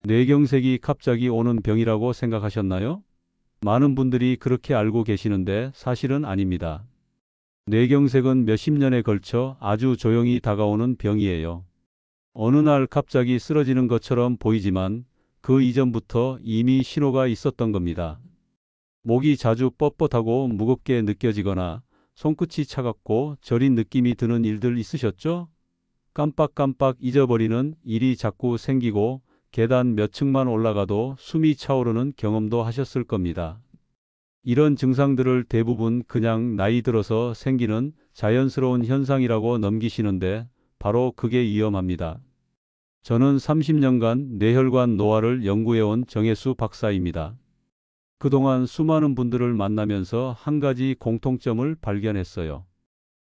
뇌경색이 갑자기 오는 병이라고 생각하셨나요? 많은 분들이 그렇게 알고 계시는데 사실은 아닙니다. 뇌경색은 몇십 년에 걸쳐 아주 조용히 다가오는 병이에요. 어느 날 갑자기 쓰러지는 것처럼 보이지만 그 이전부터 이미 신호가 있었던 겁니다. 목이 자주 뻣뻣하고 무겁게 느껴지거나 손끝이 차갑고 저린 느낌이 드는 일들 있으셨죠? 깜빡깜빡 잊어버리는 일이 자꾸 생기고 계단 몇 층만 올라가도 숨이 차오르는 경험도 하셨을 겁니다. 이런 증상들을 대부분 그냥 나이 들어서 생기는 자연스러운 현상이라고 넘기시는데 바로 그게 위험합니다. 저는 30년간 뇌혈관 노화를 연구해온 정혜수 박사입니다. 그동안 수많은 분들을 만나면서 한 가지 공통점을 발견했어요.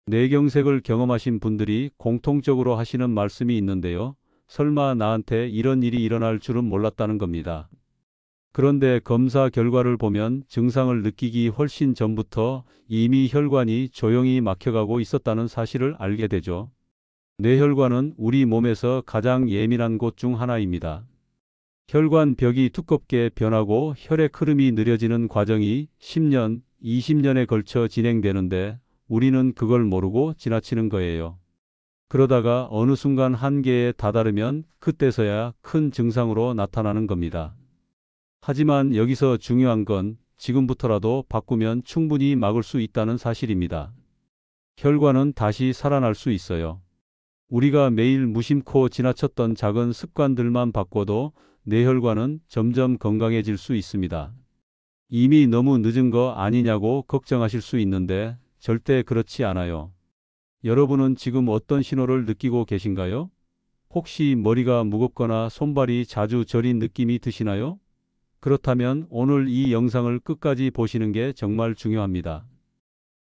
뇌경색을 경험하신 분들이 공통적으로 하시는 말씀이 있는데요. 설마 나한테 이런 일이 일어날 줄은 몰랐다는 겁니다. 그런데 검사 결과를 보면 증상을 느끼기 훨씬 전부터 이미 혈관이 조용히 막혀가고 있었다는 사실을 알게 되죠. 뇌혈관은 우리 몸에서 가장 예민한 곳 중 하나입니다. 혈관 벽이 두껍게 변하고 혈액 흐름이 느려지는 과정이 10년, 20년에 걸쳐 진행되는데 우리는 그걸 모르고 지나치는 거예요. 그러다가 어느 순간 한계에 다다르면 그때서야 큰 증상으로 나타나는 겁니다. 하지만 여기서 중요한 건 지금부터라도 바꾸면 충분히 막을 수 있다는 사실입니다. 혈관은 다시 살아날 수 있어요. 우리가 매일 무심코 지나쳤던 작은 습관들만 바꿔도 뇌혈관은 점점 건강해질 수 있습니다. 이미 너무 늦은 거 아니냐고 걱정하실 수 있는데 절대 그렇지 않아요. 여러분은 지금 어떤 신호를 느끼고 계신가요? 혹시 머리가 무겁거나 손발이 자주 저린 느낌이 드시나요? 그렇다면 오늘 이 영상을 끝까지 보시는 게 정말 중요합니다.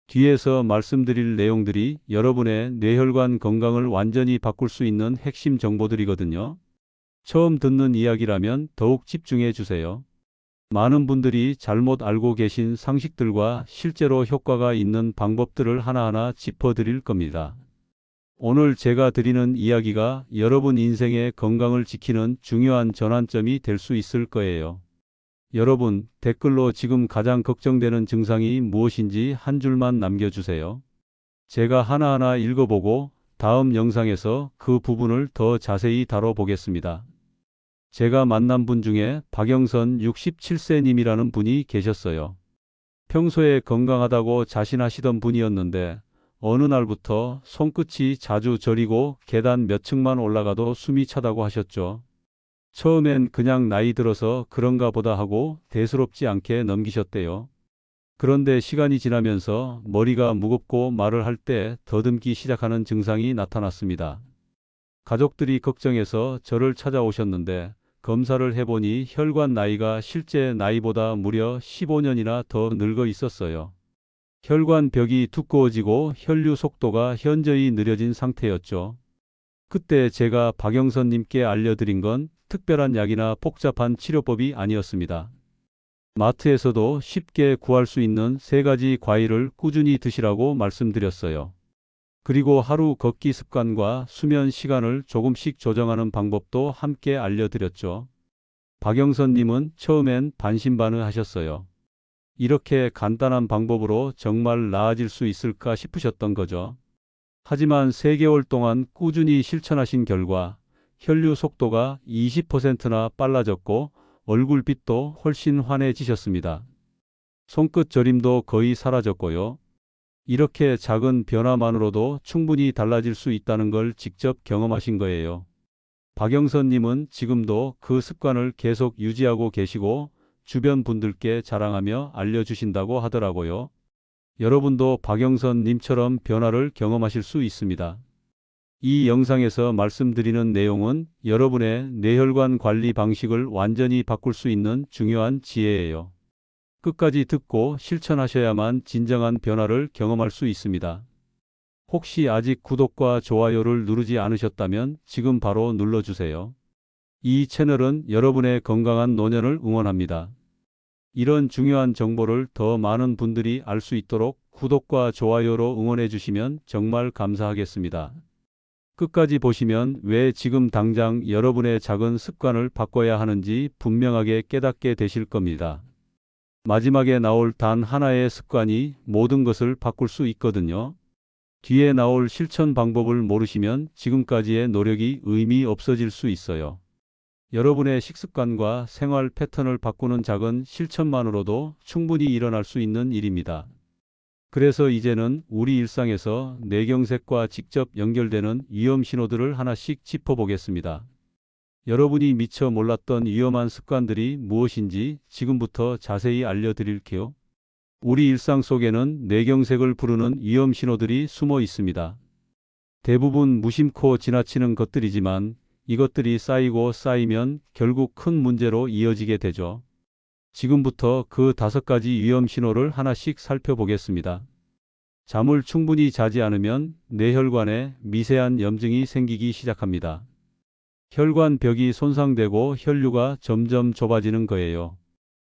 뒤에서 말씀드릴 내용들이 여러분의 뇌혈관 건강을 완전히 바꿀 수 있는 핵심 정보들이거든요. 처음 듣는 이야기라면 더욱 집중해 주세요. 많은 분들이 잘못 알고 계신 상식들과 실제로 효과가 있는 방법들을 하나하나 짚어드릴 겁니다. 오늘 제가 드리는 이야기가 여러분 인생의 건강을 지키는 중요한 전환점이 될 수 있을 거예요. 여러분, 댓글로 지금 가장 걱정되는 증상이 무엇인지 한 줄만 남겨주세요. 제가 하나하나 읽어보고 다음 영상에서 그 부분을 더 자세히 다뤄보겠습니다. 제가 만난 분 중에 박영선 67세님이라는 분이 계셨어요. 평소에 건강하다고 자신하시던 분이었는데 어느 날부터 손끝이 자주 저리고 계단 몇 층만 올라가도 숨이 차다고 하셨죠. 처음엔 그냥 나이 들어서 그런가 보다 하고 대수롭지 않게 넘기셨대요. 그런데 시간이 지나면서 머리가 무겁고 말을 할 때 더듬기 시작하는 증상이 나타났습니다. 가족들이 걱정해서 저를 찾아오셨는데 검사를 해보니 혈관 나이가 실제 나이보다 무려 15년이나 더 늙어 있었어요. 혈관 벽이 두꺼워지고 혈류 속도가 현저히 느려진 상태였죠. 그때 제가 박영선님께 알려드린 건 특별한 약이나 복잡한 치료법이 아니었습니다. 마트에서도 쉽게 구할 수 있는 3가지 과일을 꾸준히 드시라고 말씀드렸어요. 그리고 하루 걷기 습관과 수면 시간을 조금씩 조정하는 방법도 함께 알려드렸죠. 박영선님은 처음엔 반신반의하셨어요. 이렇게 간단한 방법으로 정말 나아질 수 있을까 싶으셨던 거죠. 하지만 3개월 동안 꾸준히 실천하신 결과 혈류 속도가 20%나 빨라졌고 얼굴빛도 훨씬 환해지셨습니다. 손끝 저림도 거의 사라졌고요. 이렇게 작은 변화만으로도 충분히 달라질 수 있다는 걸 직접 경험하신 거예요. 박영선님은 지금도 그 습관을 계속 유지하고 계시고 주변 분들께 자랑하며 알려주신다고 하더라고요. 여러분도 박영선님처럼 변화를 경험하실 수 있습니다. 이 영상에서 말씀드리는 내용은 여러분의 뇌혈관 관리 방식을 완전히 바꿀 수 있는 중요한 지혜예요. 끝까지 듣고 실천하셔야만 진정한 변화를 경험할 수 있습니다. 혹시 아직 구독과 좋아요를 누르지 않으셨다면 지금 바로 눌러주세요. 이 채널은 여러분의 건강한 노년을 응원합니다. 이런 중요한 정보를 더 많은 분들이 알 수 있도록 구독과 좋아요로 응원해 주시면 정말 감사하겠습니다. 끝까지 보시면 왜 지금 당장 여러분의 작은 습관을 바꿔야 하는지 분명하게 깨닫게 되실 겁니다. 마지막에 나올 단 하나의 습관이 모든 것을 바꿀 수 있거든요. 뒤에 나올 실천 방법을 모르시면 지금까지의 노력이 의미 없어질 수 있어요. 여러분의 식습관과 생활 패턴을 바꾸는 작은 실천만으로도 충분히 일어날 수 있는 일입니다. 그래서 이제는 우리 일상에서 뇌경색과 직접 연결되는 위험 신호들을 하나씩 짚어보겠습니다. 여러분이 미처 몰랐던 위험한 습관들이 무엇인지 지금부터 자세히 알려드릴게요. 우리 일상 속에는 뇌경색을 부르는 위험 신호들이 숨어 있습니다. 대부분 무심코 지나치는 것들이지만 이것들이 쌓이고 쌓이면 결국 큰 문제로 이어지게 되죠. 지금부터 그 5가지 위험 신호를 하나씩 살펴보겠습니다. 잠을 충분히 자지 않으면 뇌혈관에 미세한 염증이 생기기 시작합니다. 혈관벽이 손상되고 혈류가 점점 좁아지는 거예요.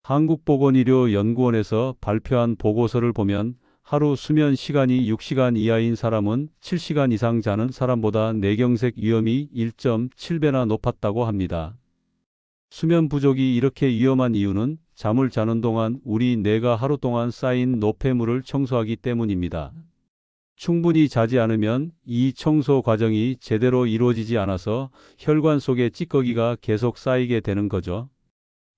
한국보건의료연구원에서 발표한 보고서를 보면 하루 수면 시간이 6시간 이하인 사람은 7시간 이상 자는 사람보다 뇌경색 위험이 1.7배나 높았다고 합니다. 수면 부족이 이렇게 위험한 이유는 잠을 자는 동안 우리 뇌가 하루 동안 쌓인 노폐물을 청소하기 때문입니다. 충분히 자지 않으면 이 청소 과정이 제대로 이루어지지 않아서 혈관 속에 찌꺼기가 계속 쌓이게 되는 거죠.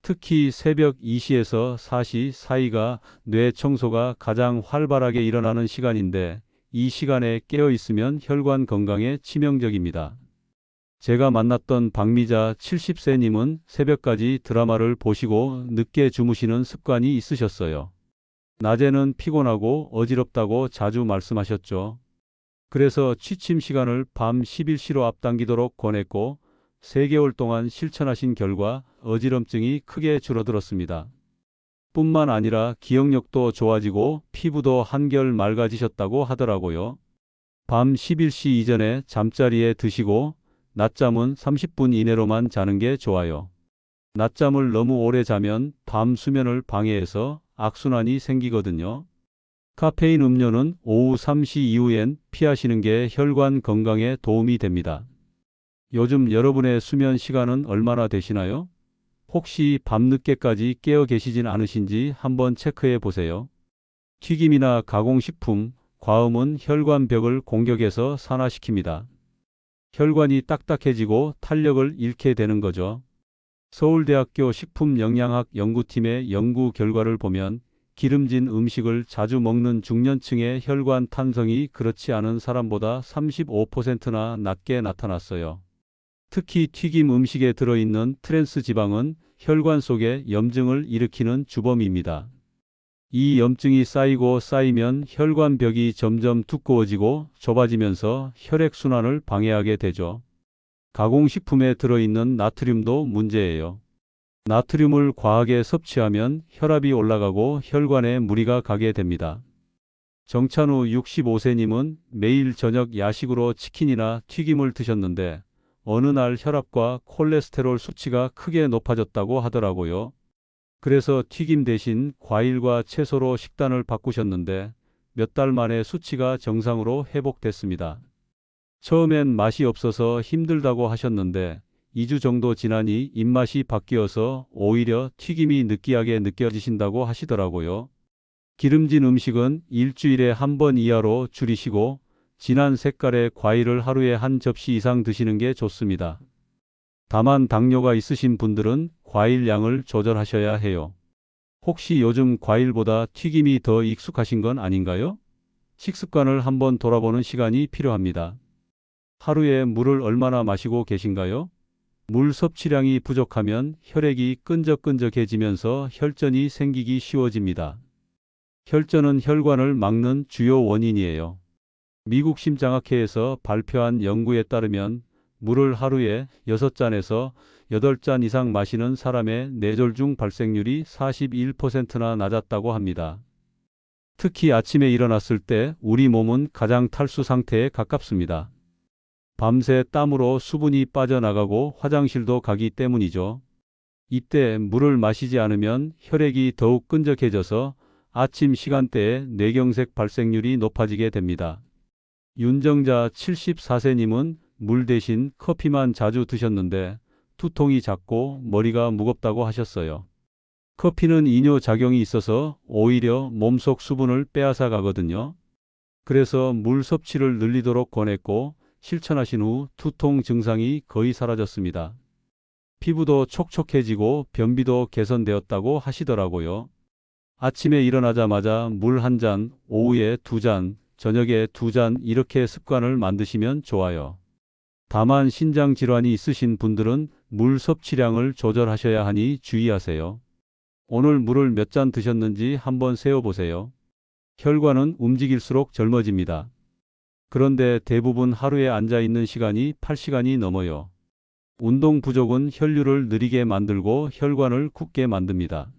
특히 새벽 2시에서 4시 사이가 뇌 청소가 가장 활발하게 일어나는 시간인데 이 시간에 깨어 있으면 혈관 건강에 치명적입니다. 제가 만났던 박미자 70세님은 새벽까지 드라마를 보시고 늦게 주무시는 습관이 있으셨어요. 낮에는 피곤하고 어지럽다고 자주 말씀하셨죠. 그래서 취침 시간을 밤 11시로 앞당기도록 권했고 3개월 동안 실천하신 결과 어지럼증이 크게 줄어들었습니다. 뿐만 아니라 기억력도 좋아지고 피부도 한결 맑아지셨다고 하더라고요. 밤 11시 이전에 잠자리에 드시고 낮잠은 30분 이내로만 자는 게 좋아요. 낮잠을 너무 오래 자면 밤 수면을 방해해서 악순환이 생기거든요. 카페인 음료는 오후 3시 이후엔 피하시는 게 혈관 건강에 도움이 됩니다. 요즘 여러분의 수면 시간은 얼마나 되시나요? 혹시 밤늦게까지 깨어 계시진 않으신지 한번 체크해 보세요. 튀김이나 가공식품, 과음은 혈관벽을 공격해서 산화시킵니다. 혈관이 딱딱해지고 탄력을 잃게 되는 거죠. 서울대학교 식품영양학 연구팀의 연구 결과를 보면 기름진 음식을 자주 먹는 중년층의 혈관 탄성이 그렇지 않은 사람보다 35%나 낮게 나타났어요. 특히 튀김 음식에 들어있는 트랜스 지방은 혈관 속에 염증을 일으키는 주범입니다. 이 염증이 쌓이고 쌓이면 혈관벽이 점점 두꺼워지고 좁아지면서 혈액순환을 방해하게 되죠. 가공식품에 들어있는 나트륨도 문제예요. 나트륨을 과하게 섭취하면 혈압이 올라가고 혈관에 무리가 가게 됩니다. 정찬우 65세님은 매일 저녁 야식으로 치킨이나 튀김을 드셨는데 어느 날 혈압과 콜레스테롤 수치가 크게 높아졌다고 하더라고요. 그래서 튀김 대신 과일과 채소로 식단을 바꾸셨는데 몇 달 만에 수치가 정상으로 회복됐습니다. 처음엔 맛이 없어서 힘들다고 하셨는데 2주 정도 지나니 입맛이 바뀌어서 오히려 튀김이 느끼하게 느껴지신다고 하시더라고요. 기름진 음식은 일주일에 한 번 이하로 줄이시고 진한 색깔의 과일을 하루에 한 접시 이상 드시는 게 좋습니다. 다만 당뇨가 있으신 분들은 과일 양을 조절하셔야 해요. 혹시 요즘 과일보다 튀김이 더 익숙하신 건 아닌가요? 식습관을 한번 돌아보는 시간이 필요합니다. 하루에 물을 얼마나 마시고 계신가요? 물 섭취량이 부족하면 혈액이 끈적끈적해지면서 혈전이 생기기 쉬워집니다. 혈전은 혈관을 막는 주요 원인이에요. 미국 심장학회에서 발표한 연구에 따르면 물을 하루에 6잔에서 8잔 이상 마시는 사람의 뇌졸중 발생률이 41%나 낮았다고 합니다. 특히 아침에 일어났을 때 우리 몸은 가장 탈수 상태에 가깝습니다. 밤새 땀으로 수분이 빠져나가고 화장실도 가기 때문이죠. 이때 물을 마시지 않으면 혈액이 더욱 끈적해져서 아침 시간대에 뇌경색 발생률이 높아지게 됩니다. 윤정자 74세님은 물 대신 커피만 자주 드셨는데 두통이 잦고 머리가 무겁다고 하셨어요. 커피는 이뇨 작용이 있어서 오히려 몸속 수분을 빼앗아 가거든요. 그래서 물 섭취를 늘리도록 권했고 실천하신 후 두통 증상이 거의 사라졌습니다. 피부도 촉촉해지고 변비도 개선되었다고 하시더라고요. 아침에 일어나자마자 물 한 잔, 오후에 두 잔, 저녁에 두 잔 이렇게 습관을 만드시면 좋아요. 다만 신장 질환이 있으신 분들은 물 섭취량을 조절하셔야 하니 주의하세요. 오늘 물을 몇 잔 드셨는지 한번 세어보세요. 혈관은 움직일수록 젊어집니다. 그런데 대부분 하루에 앉아 있는 시간이 8시간이 넘어요. 운동 부족은 혈류를 느리게 만들고 혈관을 굳게 만듭니다.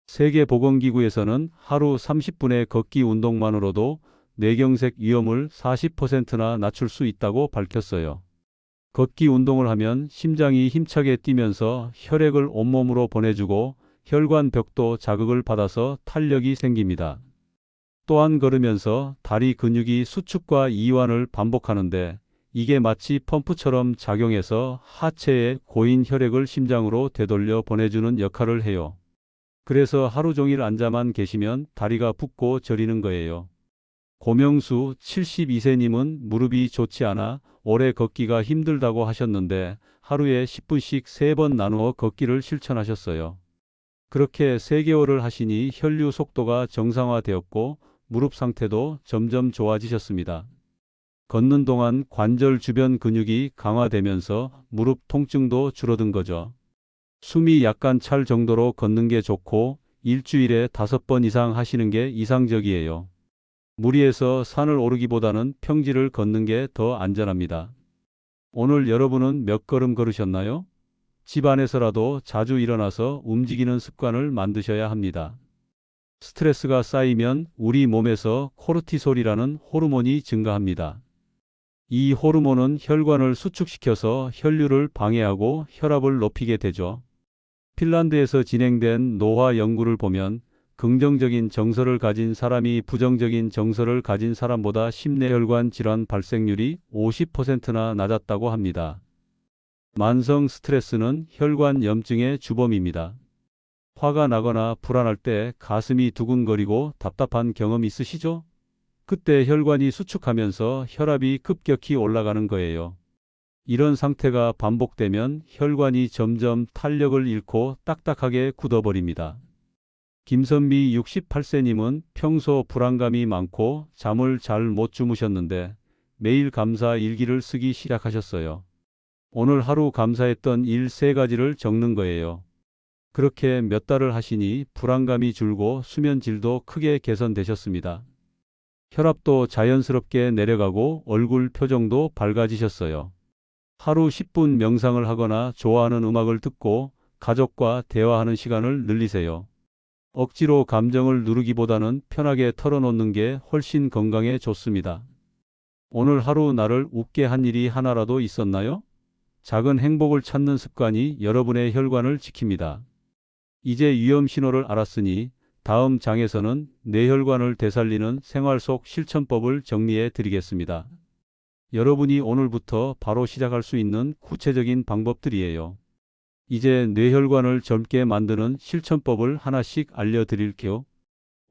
세계보건기구에서는 하루 30분의 걷기 운동만으로도 뇌경색 위험을 40%나 낮출 수 있다고 밝혔어요. 걷기 운동을 하면 심장이 힘차게 뛰면서 혈액을 온몸으로 보내주고 혈관벽도 자극을 받아서 탄력이 생깁니다. 또한 걸으면서 다리 근육이 수축과 이완을 반복하는데 이게 마치 펌프처럼 작용해서 하체에 고인 혈액을 심장으로 되돌려 보내주는 역할을 해요. 그래서 하루 종일 앉아만 계시면 다리가 붓고 저리는 거예요. 고명수 72세님은 무릎이 좋지 않아 오래 걷기가 힘들다고 하셨는데 하루에 10분씩 3번 나누어 걷기를 실천하셨어요. 그렇게 3개월을 하시니 혈류 속도가 정상화되었고 무릎 상태도 점점 좋아지셨습니다. 걷는 동안 관절 주변 근육이 강화되면서 무릎 통증도 줄어든 거죠. 숨이 약간 찰 정도로 걷는 게 좋고 일주일에 5번 이상 하시는 게 이상적이에요. 무리해서 산을 오르기보다는 평지를 걷는 게 더 안전합니다. 오늘 여러분은 몇 걸음 걸으셨나요? 집 안에서라도 자주 일어나서 움직이는 습관을 만드셔야 합니다. 스트레스가 쌓이면 우리 몸에서 코르티솔이라는 호르몬이 증가합니다. 이 호르몬은 혈관을 수축시켜서 혈류를 방해하고 혈압을 높이게 되죠. 핀란드에서 진행된 노화 연구를 보면 긍정적인 정서를 가진 사람이 부정적인 정서를 가진 사람보다 심내혈관 질환 발생률이 50%나 낮았다고 합니다. 만성 스트레스는 혈관 염증의 주범입니다. 화가 나거나 불안할 때 가슴이 두근거리고 답답한 경험 있으시죠? 그때 혈관이 수축하면서 혈압이 급격히 올라가는 거예요. 이런 상태가 반복되면 혈관이 점점 탄력을 잃고 딱딱하게 굳어버립니다. 김선미 68세님은 평소 불안감이 많고 잠을 잘 못 주무셨는데 매일 감사 일기를 쓰기 시작하셨어요. 오늘 하루 감사했던 일 3가지를 적는 거예요. 그렇게 몇 달을 하시니 불안감이 줄고 수면 질도 크게 개선되셨습니다. 혈압도 자연스럽게 내려가고 얼굴 표정도 밝아지셨어요. 하루 10분 명상을 하거나 좋아하는 음악을 듣고 가족과 대화하는 시간을 늘리세요. 억지로 감정을 누르기보다는 편하게 털어놓는 게 훨씬 건강에 좋습니다. 오늘 하루 나를 웃게 한 일이 하나라도 있었나요? 작은 행복을 찾는 습관이 여러분의 혈관을 지킵니다. 이제 위험 신호를 알았으니 다음 장에서는 뇌혈관을 되살리는 생활 속 실천법을 정리해 드리겠습니다. 여러분이 오늘부터 바로 시작할 수 있는 구체적인 방법들이에요. 이제 뇌혈관을 젊게 만드는 실천법을 하나씩 알려드릴게요.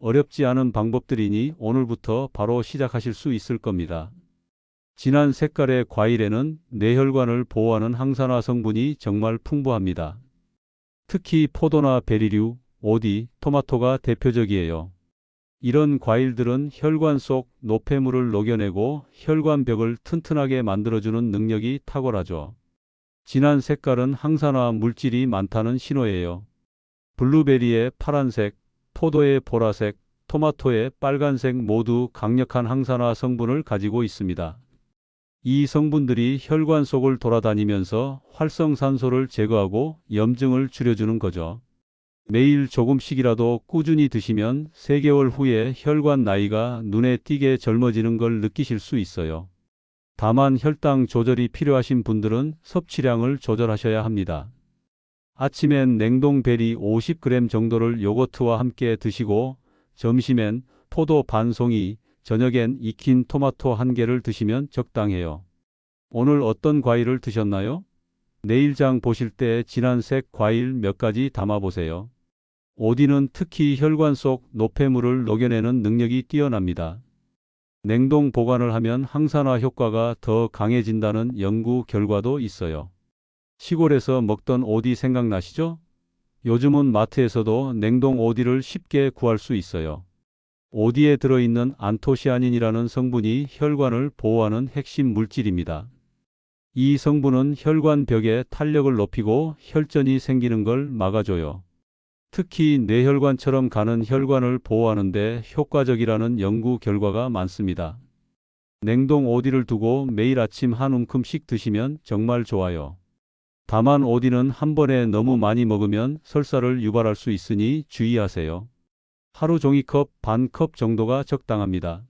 어렵지 않은 방법들이니 오늘부터 바로 시작하실 수 있을 겁니다. 진한 색깔의 과일에는 뇌혈관을 보호하는 항산화 성분이 정말 풍부합니다. 특히 포도나 베리류, 오디, 토마토가 대표적이에요. 이런 과일들은 혈관 속 노폐물을 녹여내고 혈관벽을 튼튼하게 만들어주는 능력이 탁월하죠. 진한 색깔은 항산화 물질이 많다는 신호예요. 블루베리의 파란색, 포도의 보라색, 토마토의 빨간색 모두 강력한 항산화 성분을 가지고 있습니다. 이 성분들이 혈관 속을 돌아다니면서 활성산소를 제거하고 염증을 줄여주는 거죠. 매일 조금씩이라도 꾸준히 드시면 3개월 후에 혈관 나이가 눈에 띄게 젊어지는 걸 느끼실 수 있어요. 다만 혈당 조절이 필요하신 분들은 섭취량을 조절하셔야 합니다. 아침엔 냉동 베리 50g 정도를 요거트와 함께 드시고 점심엔 포도 반 송이, 저녁엔 익힌 토마토 1개를 드시면 적당해요. 오늘 어떤 과일을 드셨나요? 내일 장 보실 때 진한 색 과일 몇 가지 담아보세요. 오디는 특히 혈관 속 노폐물을 녹여내는 능력이 뛰어납니다. 냉동 보관을 하면 항산화 효과가 더 강해진다는 연구 결과도 있어요. 시골에서 먹던 오디 생각나시죠? 요즘은 마트에서도 냉동 오디를 쉽게 구할 수 있어요. 오디에 들어있는 안토시아닌이라는 성분이 혈관을 보호하는 핵심 물질입니다. 이 성분은 혈관 벽의 탄력을 높이고 혈전이 생기는 걸 막아줘요. 특히 뇌혈관처럼 가는 혈관을 보호하는 데 효과적이라는 연구 결과가 많습니다. 냉동 오디를 두고 매일 아침 한 움큼씩 드시면 정말 좋아요. 다만 오디는 한 번에 너무 많이 먹으면 설사를 유발할 수 있으니 주의하세요. 하루 종이컵 반 컵 정도가 적당합니다.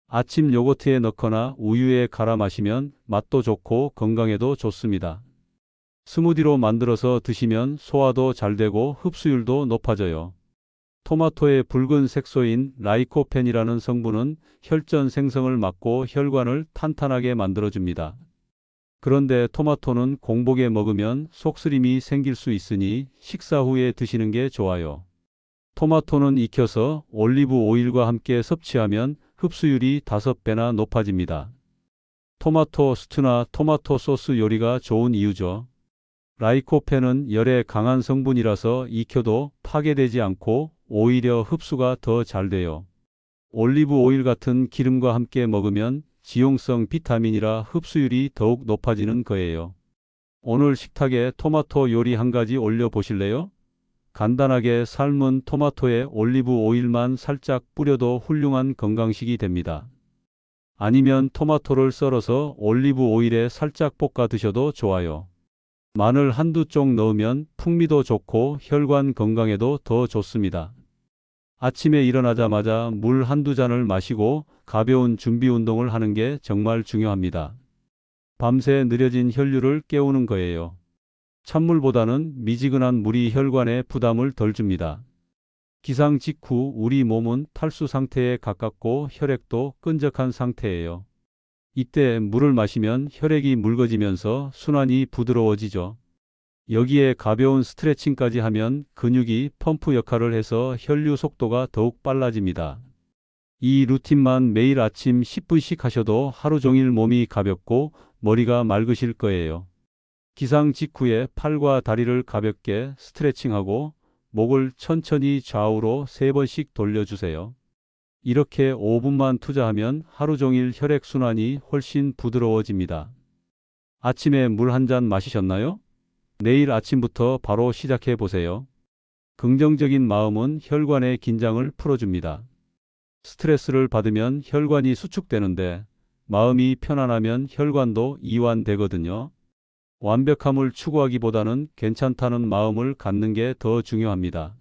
아침 요거트에 넣거나 우유에 갈아 마시면 맛도 좋고 건강에도 좋습니다. 스무디로 만들어서 드시면 소화도 잘 되고 흡수율도 높아져요. 토마토의 붉은 색소인 라이코펜이라는 성분은 혈전 생성을 막고 혈관을 탄탄하게 만들어줍니다. 그런데 토마토는 공복에 먹으면 속쓰림이 생길 수 있으니 식사 후에 드시는 게 좋아요. 토마토는 익혀서 올리브 오일과 함께 섭취하면 흡수율이 5배나 높아집니다. 토마토 스튜나 토마토 소스 요리가 좋은 이유죠. 라이코펜은 열에 강한 성분이라서 익혀도 파괴되지 않고 오히려 흡수가 더 잘 돼요. 올리브 오일 같은 기름과 함께 먹으면 지용성 비타민이라 흡수율이 더욱 높아지는 거예요. 오늘 식탁에 토마토 요리 한 가지 올려 보실래요? 간단하게 삶은 토마토에 올리브 오일만 살짝 뿌려도 훌륭한 건강식이 됩니다. 아니면 토마토를 썰어서 올리브 오일에 살짝 볶아 드셔도 좋아요. 마늘 한두 쪽 넣으면 풍미도 좋고 혈관 건강에도 더 좋습니다. 아침에 일어나자마자 물 한두 잔을 마시고 가벼운 준비 운동을 하는 게 정말 중요합니다. 밤새 느려진 혈류를 깨우는 거예요. 찬물보다는 미지근한 물이 혈관에 부담을 덜 줍니다. 기상 직후 우리 몸은 탈수 상태에 가깝고 혈액도 끈적한 상태예요. 이때 물을 마시면 혈액이 묽어지면서 순환이 부드러워지죠. 여기에 가벼운 스트레칭까지 하면 근육이 펌프 역할을 해서 혈류 속도가 더욱 빨라집니다. 이 루틴만 매일 아침 10분씩 하셔도 하루 종일 몸이 가볍고 머리가 맑으실 거예요. 기상 직후에 팔과 다리를 가볍게 스트레칭하고 목을 천천히 좌우로 3번씩 돌려주세요. 이렇게 5분만 투자하면 하루 종일 혈액순환이 훨씬 부드러워집니다. 아침에 물 한 잔 마시셨나요? 내일 아침부터 바로 시작해 보세요. 긍정적인 마음은 혈관의 긴장을 풀어줍니다. 스트레스를 받으면 혈관이 수축되는데 마음이 편안하면 혈관도 이완되거든요. 완벽함을 추구하기보다는 괜찮다는 마음을 갖는 게 더 중요합니다.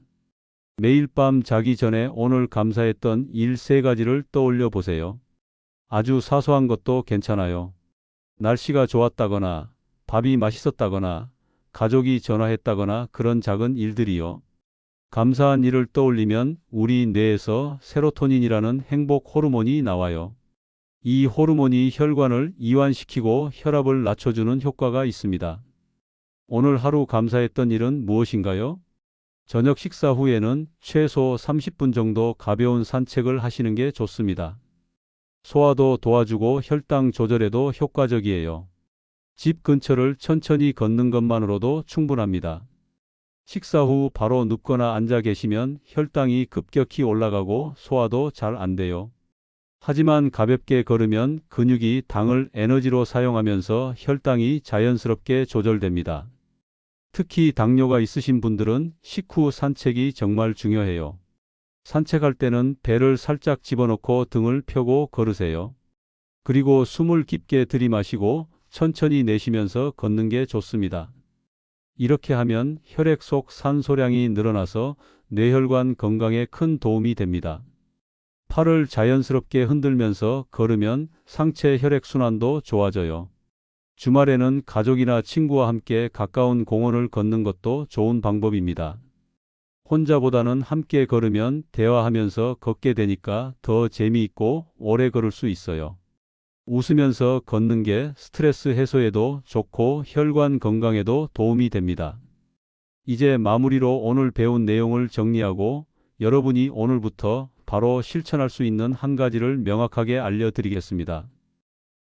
매일 밤 자기 전에 오늘 감사했던 일 3가지를 떠올려 보세요. 아주 사소한 것도 괜찮아요. 날씨가 좋았다거나, 밥이 맛있었다거나, 가족이 전화했다거나 그런 작은 일들이요. 감사한 일을 떠올리면 우리 뇌에서 세로토닌이라는 행복 호르몬이 나와요. 이 호르몬이 혈관을 이완시키고 혈압을 낮춰주는 효과가 있습니다. 오늘 하루 감사했던 일은 무엇인가요? 저녁 식사 후에는 최소 30분 정도 가벼운 산책을 하시는 게 좋습니다. 소화도 도와주고 혈당 조절에도 효과적이에요. 집 근처를 천천히 걷는 것만으로도 충분합니다. 식사 후 바로 눕거나 앉아 계시면 혈당이 급격히 올라가고 소화도 잘 안 돼요. 하지만 가볍게 걸으면 근육이 당을 에너지로 사용하면서 혈당이 자연스럽게 조절됩니다. 특히 당뇨가 있으신 분들은 식후 산책이 정말 중요해요. 산책할 때는 배를 살짝 집어넣고 등을 펴고 걸으세요. 그리고 숨을 깊게 들이마시고 천천히 내쉬면서 걷는 게 좋습니다. 이렇게 하면 혈액 속 산소량이 늘어나서 뇌혈관 건강에 큰 도움이 됩니다. 팔을 자연스럽게 흔들면서 걸으면 상체 혈액순환도 좋아져요. 주말에는 가족이나 친구와 함께 가까운 공원을 걷는 것도 좋은 방법입니다. 혼자보다는 함께 걸으면 대화하면서 걷게 되니까 더 재미있고 오래 걸을 수 있어요. 웃으면서 걷는 게 스트레스 해소에도 좋고 혈관 건강에도 도움이 됩니다. 이제 마무리로 오늘 배운 내용을 정리하고 여러분이 오늘부터 바로 실천할 수 있는 한 가지를 명확하게 알려드리겠습니다.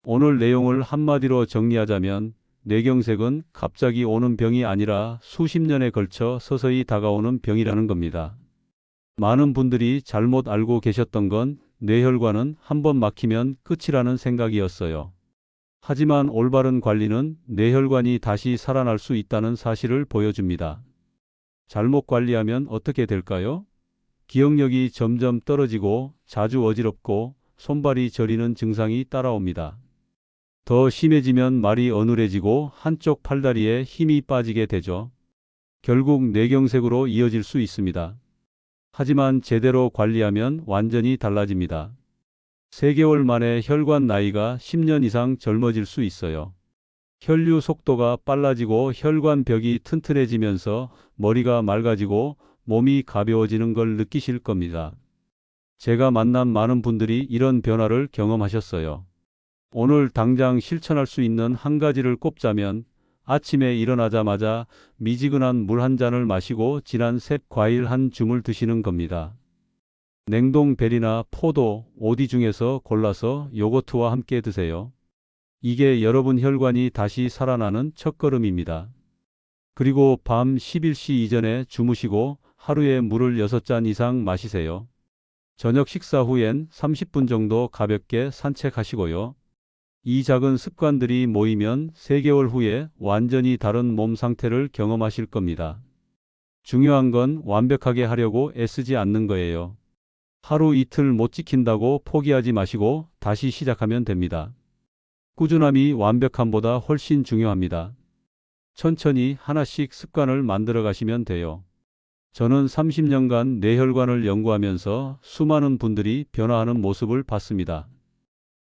오늘 내용을 한마디로 정리하자면 뇌경색은 갑자기 오는 병이 아니라 수십 년에 걸쳐 서서히 다가오는 병이라는 겁니다. 많은 분들이 잘못 알고 계셨던 건 뇌혈관은 한번 막히면 끝이라는 생각이었어요. 하지만 올바른 관리는 뇌혈관이 다시 살아날 수 있다는 사실을 보여줍니다. 잘못 관리하면 어떻게 될까요? 기억력이 점점 떨어지고 자주 어지럽고 손발이 저리는 증상이 따라옵니다. 더 심해지면 말이 어눌해지고 한쪽 팔다리에 힘이 빠지게 되죠. 결국 뇌경색으로 이어질 수 있습니다. 하지만 제대로 관리하면 완전히 달라집니다. 3개월 만에 혈관 나이가 10년 이상 젊어질 수 있어요. 혈류 속도가 빨라지고 혈관벽이 튼튼해지면서 머리가 맑아지고 몸이 가벼워지는 걸 느끼실 겁니다. 제가 만난 많은 분들이 이런 변화를 경험하셨어요. 오늘 당장 실천할 수 있는 한 가지를 꼽자면 아침에 일어나자마자 미지근한 물 한 잔을 마시고 진한 새 과일 한 줌을 드시는 겁니다. 냉동 베리나 포도, 오디 중에서 골라서 요거트와 함께 드세요. 이게 여러분 혈관이 다시 살아나는 첫걸음입니다. 그리고 밤 11시 이전에 주무시고 하루에 물을 6잔 이상 마시세요. 저녁 식사 후엔 30분 정도 가볍게 산책하시고요. 이 작은 습관들이 모이면 3개월 후에 완전히 다른 몸 상태를 경험하실 겁니다. 중요한 건 완벽하게 하려고 애쓰지 않는 거예요. 하루 이틀 못 지킨다고 포기하지 마시고 다시 시작하면 됩니다. 꾸준함이 완벽함보다 훨씬 중요합니다. 천천히 하나씩 습관을 만들어 가시면 돼요. 저는 30년간 뇌혈관을 연구하면서 수많은 분들이 변화하는 모습을 봤습니다.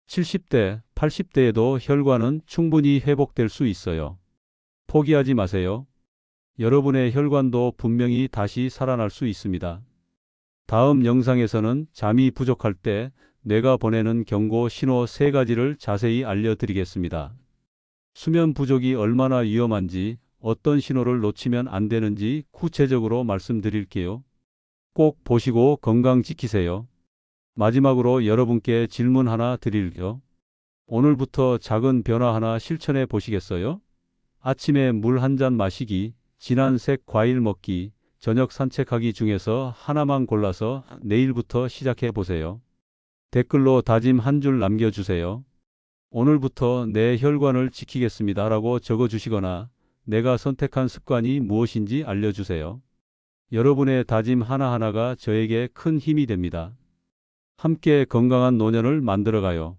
70대, 80대에도 혈관은 충분히 회복될 수 있어요. 포기하지 마세요. 여러분의 혈관도 분명히 다시 살아날 수 있습니다. 다음 영상에서는 잠이 부족할 때 뇌가 보내는 경고 신호 3가지를 자세히 알려드리겠습니다. 수면 부족이 얼마나 위험한지, 어떤 신호를 놓치면 안 되는지 구체적으로 말씀드릴게요. 꼭 보시고 건강 지키세요. 마지막으로 여러분께 질문 하나 드릴게요. 오늘부터 작은 변화 하나 실천해 보시겠어요? 아침에 물 한 잔 마시기, 진한 색 과일 먹기, 저녁 산책하기 중에서 하나만 골라서 내일부터 시작해 보세요. 댓글로 다짐 한 줄 남겨주세요. 오늘부터 내 혈관을 지키겠습니다 라고 적어주시거나 내가 선택한 습관이 무엇인지 알려주세요. 여러분의 다짐 하나하나가 저에게 큰 힘이 됩니다. 함께 건강한 노년을 만들어가요.